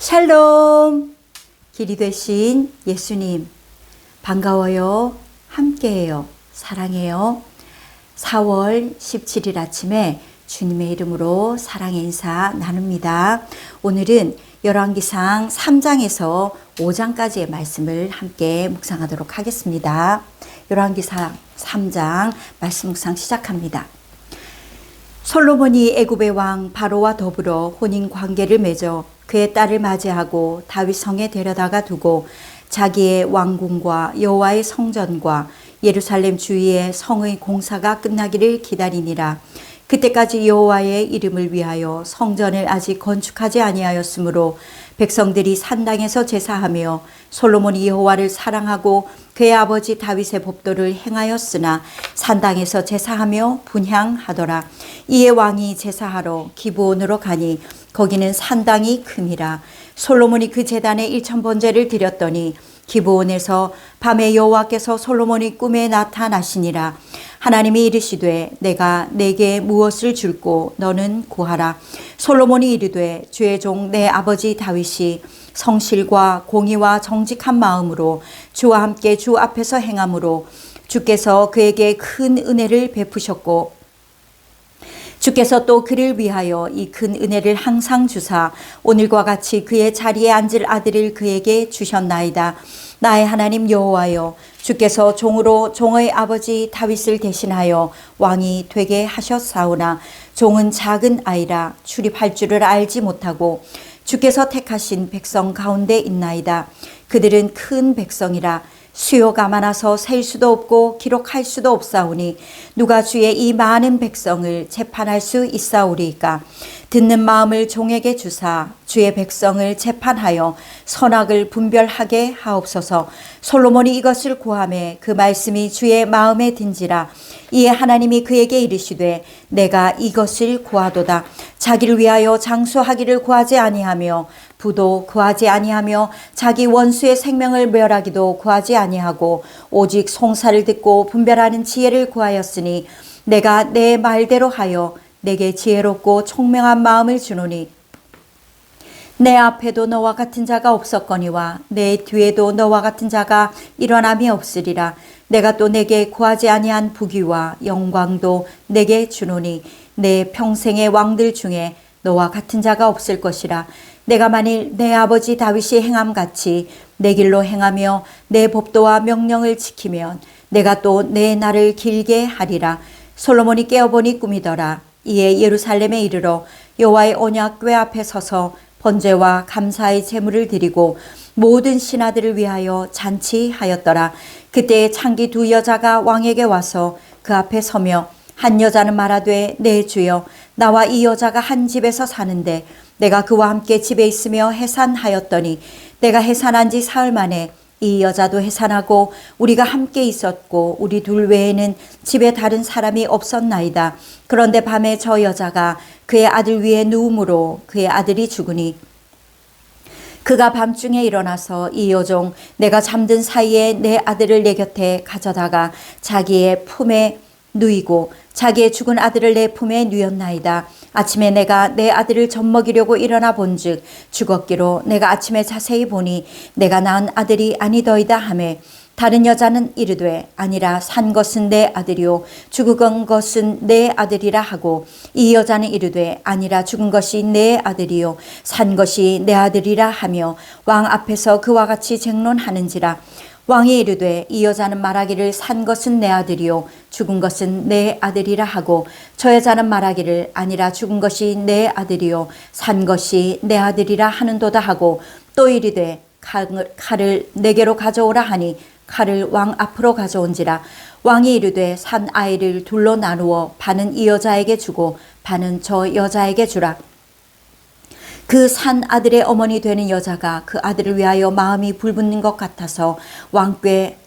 샬롬! 길이 되신 예수님, 반가워요. 함께해요. 사랑해요. 4월 17일 아침에 주님의 이름으로 사랑의 인사 나눕니다. 오늘은 열왕기상 3장에서 5장까지의 말씀을 함께 묵상하도록 하겠습니다. 열왕기상 3장 말씀 묵상 시작합니다. 솔로몬이 애굽의 왕 바로와 더불어 혼인 관계를 맺어 그의 딸을 맞이하고 다윗 성에 데려다가 두고 자기의 왕궁과 여호와의 성전과 예루살렘 주위의 성의 공사가 끝나기를 기다리니라. 그때까지 여호와의 이름을 위하여 성전을 아직 건축하지 아니하였으므로 백성들이 산당에서 제사하며 솔로몬이 여호와를 사랑하고 그의 아버지 다윗의 법도를 행하였으나 산당에서 제사하며 분향하더라. 이에 왕이 제사하러 기브온으로 가니 거기는 산당이 큼이라. 솔로몬이 그 제단에 1000번제를 드렸더니 기브온에서 밤에 여호와께서 솔로몬이 꿈에 나타나시니라. 하나님이 이르시되 내가 내게 무엇을 줄꼬 너는 구하라. 솔로몬이 이르되 주의 종 내 아버지 다윗이 성실과 공의와 정직한 마음으로 주와 함께 주 앞에서 행함으로 주께서 그에게 큰 은혜를 베푸셨고 주께서 또 그를 위하여 이 큰 은혜를 항상 주사 오늘과 같이 그의 자리에 앉을 아들을 그에게 주셨나이다. 나의 하나님 여호와여, 주께서 종으로 종의 아버지 다윗을 대신하여 왕이 되게 하셨사오나 종은 작은 아이라 출입할 줄을 알지 못하고 주께서 택하신 백성 가운데 있나이다. 그들은 큰 백성이라 수요가 많아서 셀 수도 없고 기록할 수도 없사오니 누가 주의 이 많은 백성을 재판할 수 있사오리이까. 듣는 마음을 종에게 주사 주의 백성을 재판하여 선악을 분별하게 하옵소서. 솔로몬이 이것을 구하매 그 말씀이 주의 마음에 든지라. 이에 하나님이 그에게 이르시되 내가 이것을 구하도다. 자기를 위하여 장수하기를 구하지 아니하며 부도 구하지 아니하며 자기 원수의 생명을 멸하기도 구하지 아니하고 오직 송사를 듣고 분별하는 지혜를 구하였으니 내가 내 말대로 하여 내게 지혜롭고 총명한 마음을 주노니 내 앞에도 너와 같은 자가 없었거니와 내 뒤에도 너와 같은 자가 일어남이 없으리라. 내가 또 내게 구하지 아니한 부귀와 영광도 내게 주노니 내 평생의 왕들 중에 너와 같은 자가 없을 것이라. 내가 만일 내 아버지 다윗이 행함같이 내 길로 행하며 내 법도와 명령을 지키면 내가 또 내 날을 길게 하리라. 솔로몬이 깨어보니 꿈이더라. 이에 예루살렘에 이르러 여호와의 언약궤 앞에 서서 번제와 감사의 제물을 드리고 모든 신하들을 위하여 잔치하였더라. 그때 창기 2 여자가 왕에게 와서 그 앞에 서며 한 여자는 말하되 내 주여, 나와 이 여자가 한 집에서 사는데 내가 그와 함께 집에 있으며 해산하였더니 내가 해산한 지 사흘 만에 이 여자도 해산하고 우리가 함께 있었고 우리 둘 외에는 집에 다른 사람이 없었나이다. 그런데 밤에 저 여자가 그의 아들 위에 누움으로 그의 아들이 죽으니 그가 밤중에 일어나서 이 여종 내가 잠든 사이에 내 아들을 내 곁에 가져다가 자기의 품에 누이고 자기의 죽은 아들을 내 품에 누였나이다. 아침에 내가 내 아들을 젖먹이려고 일어나 본즉 죽었기로 내가 아침에 자세히 보니 내가 낳은 아들이 아니더이다 하매 다른 여자는 이르되 아니라 산 것은 내 아들이요 죽은 것은 내 아들이라 하고 이 여자는 이르되 아니라 죽은 것이 내 아들이요 산 것이 내 아들이라 하며 왕 앞에서 그와 같이 쟁론하는지라. 왕이 이르되 이 여자는 말하기를 산 것은 내 아들이요 죽은 것은 내 아들이라 하고 저 여자는 말하기를 아니라 죽은 것이 내 아들이요 산 것이 내 아들이라 하는도다 하고 또 이르되 칼을 내게로 가져오라 하니 칼을 왕 앞으로 가져온지라. 왕이 이르되 산 아이를 둘로 나누어 반은 이 여자에게 주고 반은 저 여자에게 주라. 그 산 아들의 어머니 되는 여자가 그 아들을 위하여 마음이 불붙는 것 같아서 왕께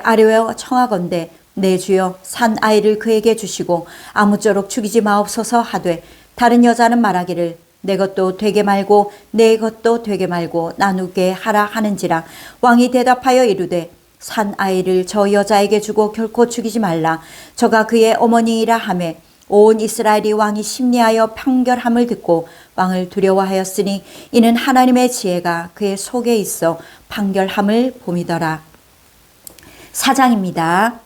아뢰어 청하건대 내 주여 산 아이를 그에게 주시고 아무쪼록 죽이지 마옵소서 하되 다른 여자는 말하기를 내 것도 되게 말고 내 것도 되게 말고 나누게 하라 하는지라. 왕이 대답하여 이르되 산 아이를 저 여자에게 주고 결코 죽이지 말라. 저가 그의 어머니이라 하매 온 이스라엘이 왕이 심리하여 판결함을 듣고 왕을 두려워하였으니 이는 하나님의 지혜가 그의 속에 있어 판결함을 봄이더라. 4장입니다.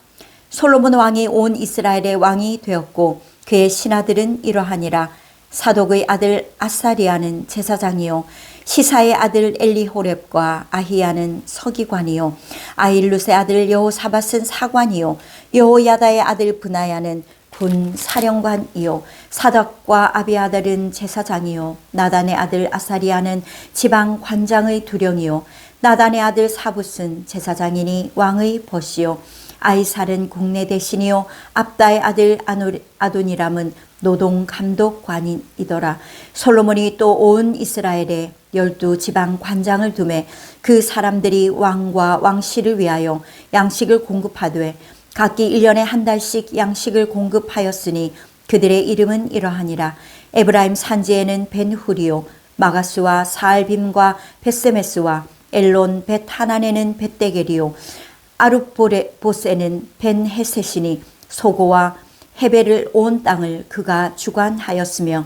솔로몬 왕이 온 이스라엘의 왕이 되었고 그의 신하들은 이러하니라. 사독의 아들 아사리아는 제사장이요 시사의 아들 엘리호렙과 아히야는 서기관이요 아힐룻의 아들 여호사밧은 사관이요 여호야다의 아들 브나야는 군 사령관이요 사독과 아비아달은 제사장이요 나단의 아들 아사리아는 지방 관장의 두령이요 나단의 아들 사붓은 제사장이니 왕의 벗이요 아이살은 국내 대신이요 압다의 아들 아도니람은 노동 감독관이더라. 솔로몬이 또 온 이스라엘에 12지방 관장을 두매 그 사람들이 왕과 왕실을 위하여 양식을 공급하되 각기 1년에 한 달씩 양식을 공급하였으니 그들의 이름은 이러하니라. 에브라임 산지에는 벤후리요 마가스와 사알빔과 벳세메스와 엘론 벳 하난에는 벳데겔이요 아룻보세는 벤헤셋이니 소고와 헤벨을 온 땅을 그가 주관하였으며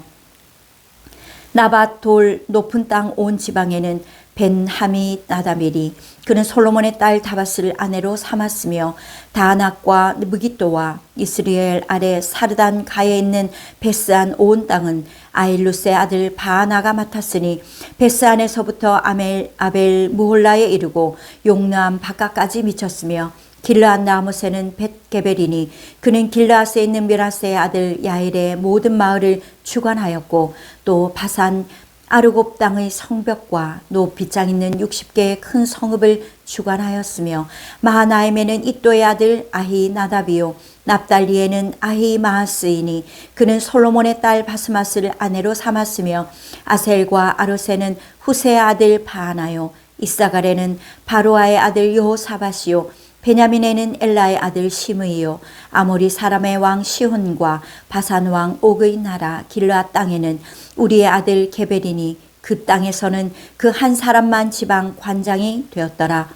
나밧 돌 높은 땅 온 지방에는 벤하미 나다멜이 그는 솔로몬의 딸 다밧을 아내로 삼았으며 다낙과 무깃도와 이스라엘 아래 사르단 가에 있는 베스안 온 땅은 아일루스의 아들 바하나가 맡았으니 베스안에서부터 아벨 무홀라에 이르고 용르암 바깥까지 미쳤으며 길르앗 나무새는 벳게벨이니 그는 길르앗에 있는 므라세의 아들 야일의 모든 마을을 주관하였고 또 바산 아르곱 땅의 성벽과 높이장 있는 60개의 큰 성읍을 주관하였으며 마하나임에는 이또의 아들 아히나답이요 납달리에는 아히마하스이니 그는 솔로몬의 딸 바스마스를 아내로 삼았으며 아셀과 아로세는 후세의 아들 바하나요 이사갈에는 바로아의 아들 여호사밧이요 베냐민에는 엘라의 아들 시므이요 아모리 사람의 왕 시혼과 바산 왕 옥의 나라 길르앗 땅에는 우리의 아들 게벨이니 그 땅에서는 그 한 사람만 지방 관장이 되었더라.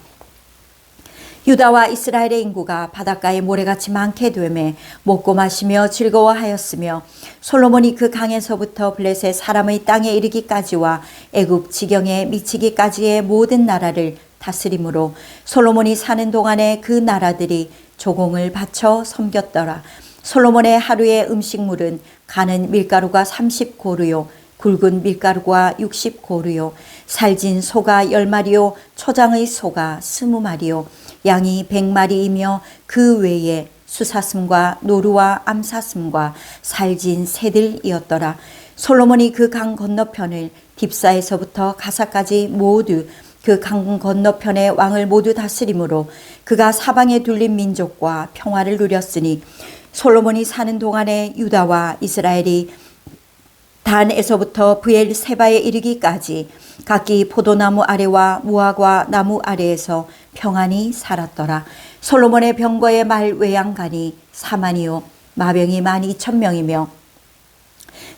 유다와 이스라엘의 인구가 바닷가에 모래같이 많게 되매 먹고 마시며 즐거워하였으며 솔로몬이 그 강에서부터 블레셋 사람의 땅에 이르기까지와 애굽 지경에 미치기까지의 모든 나라를 다스림으로 솔로몬이 사는 동안에 그 나라들이 조공을 바쳐 섬겼더라. 솔로몬의 하루의 음식물은 가는 밀가루가 30고루요 굵은 밀가루가 60고루요 살진 소가 10마리요 초장의 소가 20마리요 양이 100마리이며 그 외에 수사슴과 노루와 암사슴과 살진 새들이었더라. 솔로몬이 그 강 건너편을 딥사에서부터 가사까지 모두 그 강 건너편의 왕을 모두 다스림으로 그가 사방에 둘린 민족과 평화를 누렸으니 솔로몬이 사는 동안에 유다와 이스라엘이 단에서부터 브엘세바에 이르기까지 각기 포도나무 아래와 무화과 나무 아래에서 평안히 살았더라. 솔로몬의 병거의 말 외양간이 4만이요 마병이 12,000명이며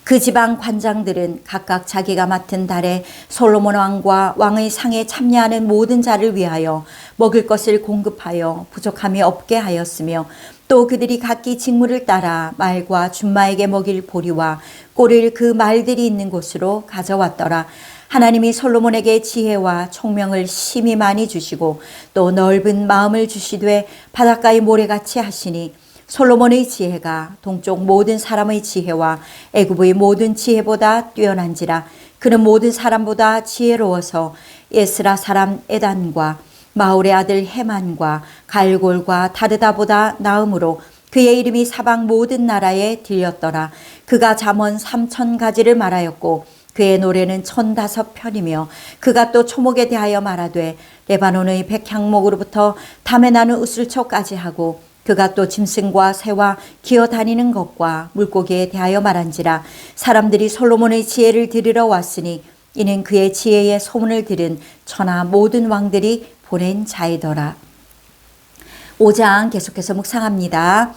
그 지방 관장들은 각각 자기가 맡은 달에 솔로몬 왕과 왕의 상에 참여하는 모든 자를 위하여 먹을 것을 공급하여 부족함이 없게 하였으며 또 그들이 각기 직무를 따라 말과 준마에게 먹일 보리와 꼴을 그 말들이 있는 곳으로 가져왔더라. 하나님이 솔로몬에게 지혜와 총명을 심히 많이 주시고 또 넓은 마음을 주시되 바닷가의 모래같이 하시니 솔로몬의 지혜가 동쪽 모든 사람의 지혜와 애굽의 모든 지혜보다 뛰어난지라. 그는 모든 사람보다 지혜로워서 에스라 사람 에단과 마울의 아들 헤만과 갈골과 다르다보다 나음으로 그의 이름이 사방 모든 나라에 들렸더라. 그가 잠언 3,000가지를 말하였고 그의 노래는 1,005편이며 그가 또 초목에 대하여 말하되 레바논의 백향목으로부터 담에 나는 우슬초까지 하고 그가 또 짐승과 새와 기어다니는 것과 물고기에 대하여 말한지라. 사람들이 솔로몬의 지혜를 들으러 왔으니 이는 그의 지혜의 소문을 들은 천하 모든 왕들이 보낸 자이더라. 5장 계속해서 묵상합니다.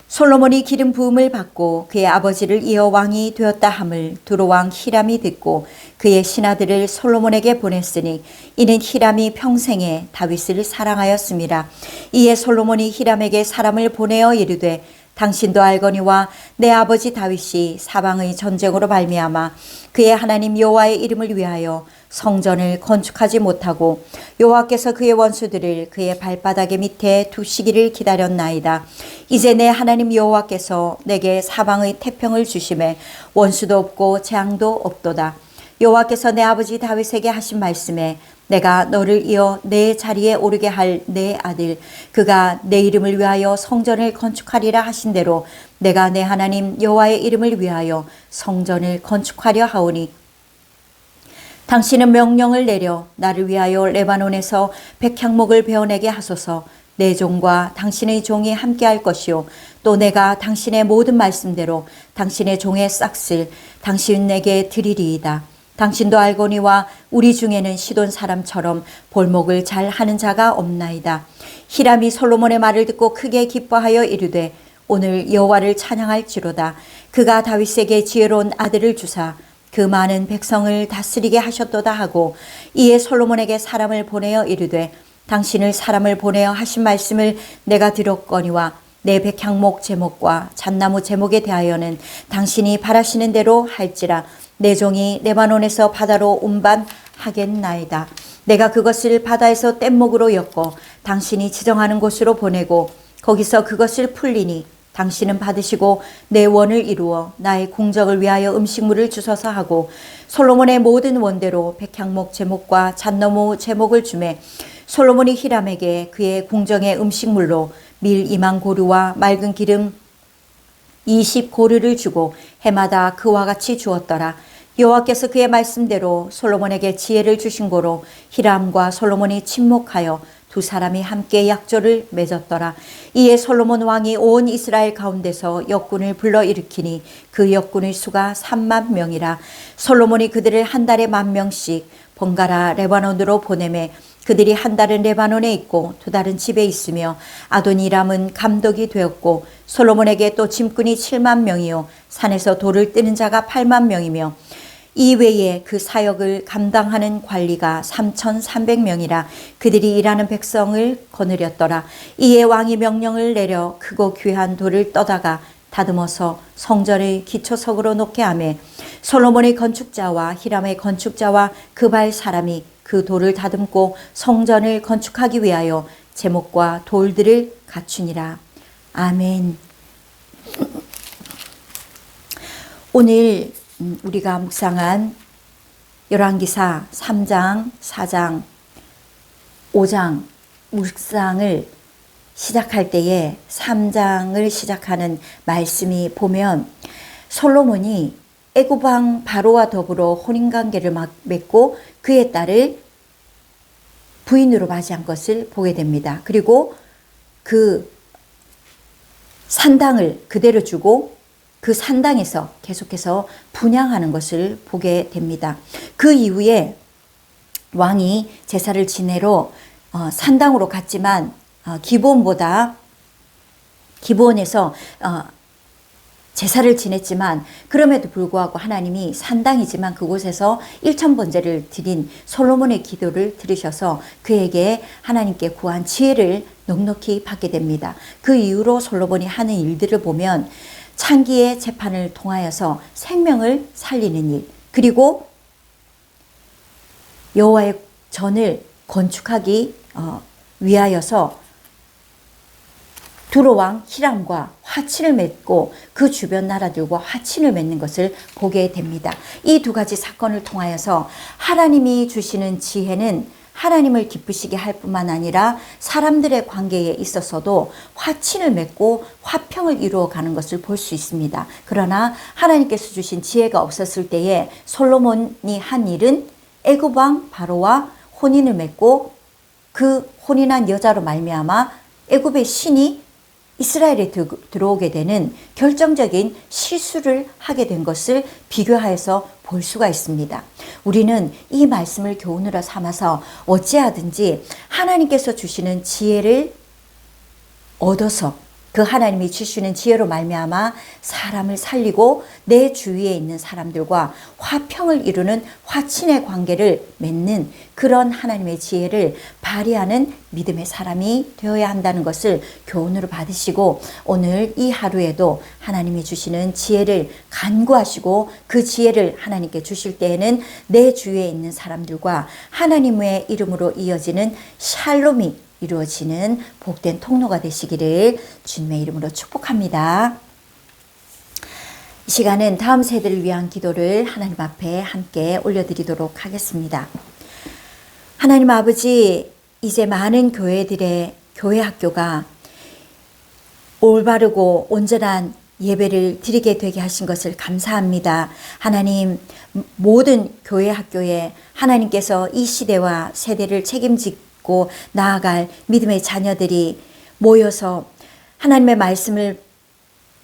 솔로몬이 기름 부음을 받고 그의 아버지를 이어 왕이 되었다 함을 두로왕 히람이 듣고 그의 신하들을 솔로몬에게 보냈으니 이는 히람이 평생에 다윗을 사랑하였습니다. 이에 솔로몬이 히람에게 사람을 보내어 이르되 당신도 알거니와 내 아버지 다윗이 사방의 전쟁으로 발미암아 그의 하나님 여호와의 이름을 위하여 성전을 건축하지 못하고 여호와께서 그의 원수들을 그의 발바닥의 밑에 두시기를 기다렸나이다. 이제 내 하나님 여호와께서 내게 사방의 태평을 주심에 원수도 없고 재앙도 없도다. 여호와께서 내 아버지 다윗에게 하신 말씀에 내가 너를 이어 내 자리에 오르게 할 내 아들 그가 내 이름을 위하여 성전을 건축하리라 하신 대로 내가 내 하나님 여호와의 이름을 위하여 성전을 건축하려 하오니 당신은 명령을 내려 나를 위하여 레바논에서 백향목을 베어내게 하소서. 내 종과 당신의 종이 함께할 것이요 또 내가 당신의 모든 말씀대로 당신의 종의 싹을 당신에게 드리리이다. 당신도 알거니와 우리 중에는 시돈 사람처럼 볼목을 잘 하는 자가 없나이다. 히람이 솔로몬의 말을 듣고 크게 기뻐하여 이르되 오늘 여호와를 찬양할지로다. 그가 다윗에게 지혜로운 아들을 주사 그 많은 백성을 다스리게 하셨도다 하고 이에 솔로몬에게 사람을 보내어 이르되 당신을 사람을 보내어 하신 말씀을 내가 들었거니와 내 백향목 제목과 잣나무 제목에 대하여는 당신이 바라시는 대로 할지라. 내 종이 레바논에서 바다로 운반하겠나이다. 내가 그것을 바다에서 뗏목으로 엮어 당신이 지정하는 곳으로 보내고 거기서 그것을 풀리니 당신은 받으시고 내 원을 이루어 나의 궁정을 위하여 음식물을 주소서 하고 솔로몬의 모든 원대로 백향목 제목과 잣나무 제목을 주매 솔로몬이 히람에게 그의 궁정의 음식물로 밀 2만 고루와 맑은 기름 20고루를 주고 해마다 그와 같이 주었더라. 여호와께서 그의 말씀대로 솔로몬에게 지혜를 주신 고로 히람과 솔로몬이 친목하여 두 사람이 함께 약조를 맺었더라. 이에 솔로몬 왕이 온 이스라엘 가운데서 역군을 불러일으키니 그 역군의 수가 3만 명이라. 솔로몬이 그들을 한 달에 10,000명씩 번갈아 레바논으로 보내매 그들이 한 달은 레바논에 있고 두 달은 집에 있으며 아도니람은 감독이 되었고 솔로몬에게 또 짐꾼이 7만 명이요 산에서 돌을 뜨는 자가 8만 명이며 이외에 그 사역을 감당하는 관리가 3,300명이라. 그들이 일하는 백성을 거느렸더라. 이에 왕이 명령을 내려 크고 귀한 돌을 떠다가 다듬어서 성전의 기초석으로 놓게 하매 솔로몬의 건축자와 히람의 건축자와 그발 사람이 그 돌을 다듬고 성전을 건축하기 위하여 제목과 돌들을 갖추니라. 아멘. 오늘 우리가 묵상한 열왕기사 3장, 4장, 5장 묵상을 시작할 때에 3장을 시작하는 말씀이 보면 솔로몬이 애굽 왕 바로와 더불어 혼인관계를 맺고 그의 딸을 부인으로 맞이한 것을 보게 됩니다. 그리고 그 산당을 그대로 주고 그 산당에서 계속해서 분향하는 것을 보게 됩니다. 그 이후에 왕이 제사를 지내러 산당으로 갔지만 기브온에서 제사를 지냈지만 그럼에도 불구하고 하나님이 산당이지만 그곳에서 1,000번제를 드린 솔로몬의 기도를 들으셔서 그에게 하나님께 구한 지혜를 넉넉히 받게 됩니다. 그 이후로 솔로몬이 하는 일들을 보면 창기의 재판을 통하여서 생명을 살리는 일, 그리고 여호와의 전을 건축하기 위하여서 두로왕 히람과 화친을 맺고 그 주변 나라들과 화친을 맺는 것을 보게 됩니다. 이 두 가지 사건을 통하여서 하나님이 주시는 지혜는 하나님을 기쁘시게 할 뿐만 아니라 사람들의 관계에 있어서도 화친을 맺고 화평을 이루어가는 것을 볼 수 있습니다. 그러나 하나님께서 주신 지혜가 없었을 때에 솔로몬이 한 일은 애굽 왕 바로와 혼인을 맺고 그 혼인한 여자로 말미암아 애굽의 신이 이스라엘에 들어오게 되는 결정적인 실수를 하게 된 것을 비교하여서 볼 수가 있습니다. 우리는 이 말씀을 교훈으로 삼아서 어찌하든지 하나님께서 주시는 지혜를 얻어서 그 하나님이 주시는 지혜로 말미암아 사람을 살리고 내 주위에 있는 사람들과 화평을 이루는 화친의 관계를 맺는 그런 하나님의 지혜를 발휘하는 믿음의 사람이 되어야 한다는 것을 교훈으로 받으시고, 오늘 이 하루에도 하나님이 주시는 지혜를 간구하시고 그 지혜를 하나님께 주실 때에는 내 주위에 있는 사람들과 하나님의 이름으로 이어지는 샬롬이 이루어지는 복된 통로가 되시기를 주님의 이름으로 축복합니다. 이 시간은 다음 세대를 위한 기도를 하나님 앞에 함께 올려드리도록 하겠습니다. 하나님 아버지, 이제 많은 교회들의 교회 학교가 올바르고 온전한 예배를 드리게 되게 하신 것을 감사합니다. 하나님, 모든 교회 학교에 하나님께서 이 시대와 세대를 책임지고 나아갈 믿음의 자녀들이 모여서 하나님의 말씀을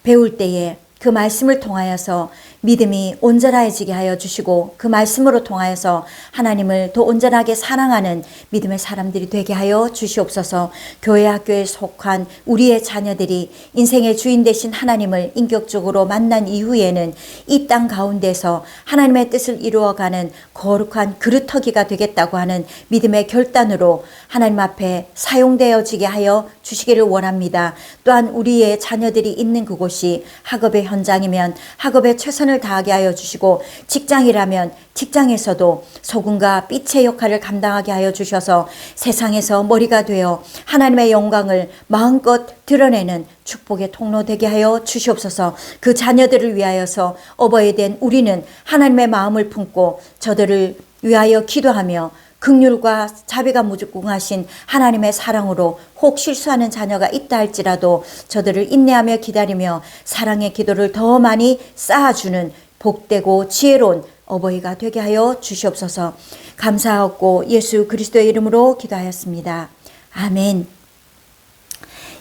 배울 때에 그 말씀을 통하여서 믿음이 온전해지게 하여 주시고, 그 말씀으로 통하여서 하나님을 더 온전하게 사랑하는 믿음의 사람들이 되게 하여 주시옵소서. 교회 학교에 속한 우리의 자녀들이 인생의 주인 되신 하나님을 인격적으로 만난 이후에는 이 땅 가운데서 하나님의 뜻을 이루어가는 거룩한 그루터기가 되겠다고 하는 믿음의 결단으로 하나님 앞에 사용되어지게 하여 주시기를 원합니다. 또한 우리의 자녀들이 있는 그곳이 학업의 현장이면 학업에 최선을 다하게 하여 주시고, 직장이라면 직장에서도 소금과 빛의 역할을 감당하게 하여 주셔서 세상에서 머리가 되어 하나님의 영광을 마음껏 드러내는 축복의 통로 되게 하여 주시옵소서. 그 자녀들을 위하여서 어버이 된 우리는 하나님의 마음을 품고 저들을 위하여 기도하며 긍휼과 자비가 무궁하신 하나님의 사랑으로 혹 실수하는 자녀가 있다 할지라도 저들을 인내하며 기다리며 사랑의 기도를 더 많이 쌓아주는 복되고 지혜로운 어버이가 되게 하여 주시옵소서. 감사하고 예수 그리스도의 이름으로 기도하였습니다. 아멘.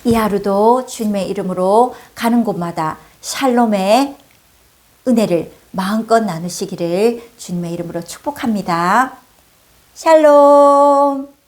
이 하루도 주님의 이름으로 가는 곳마다 샬롬의 은혜를 마음껏 나누시기를 주님의 이름으로 축복합니다. 샬롬.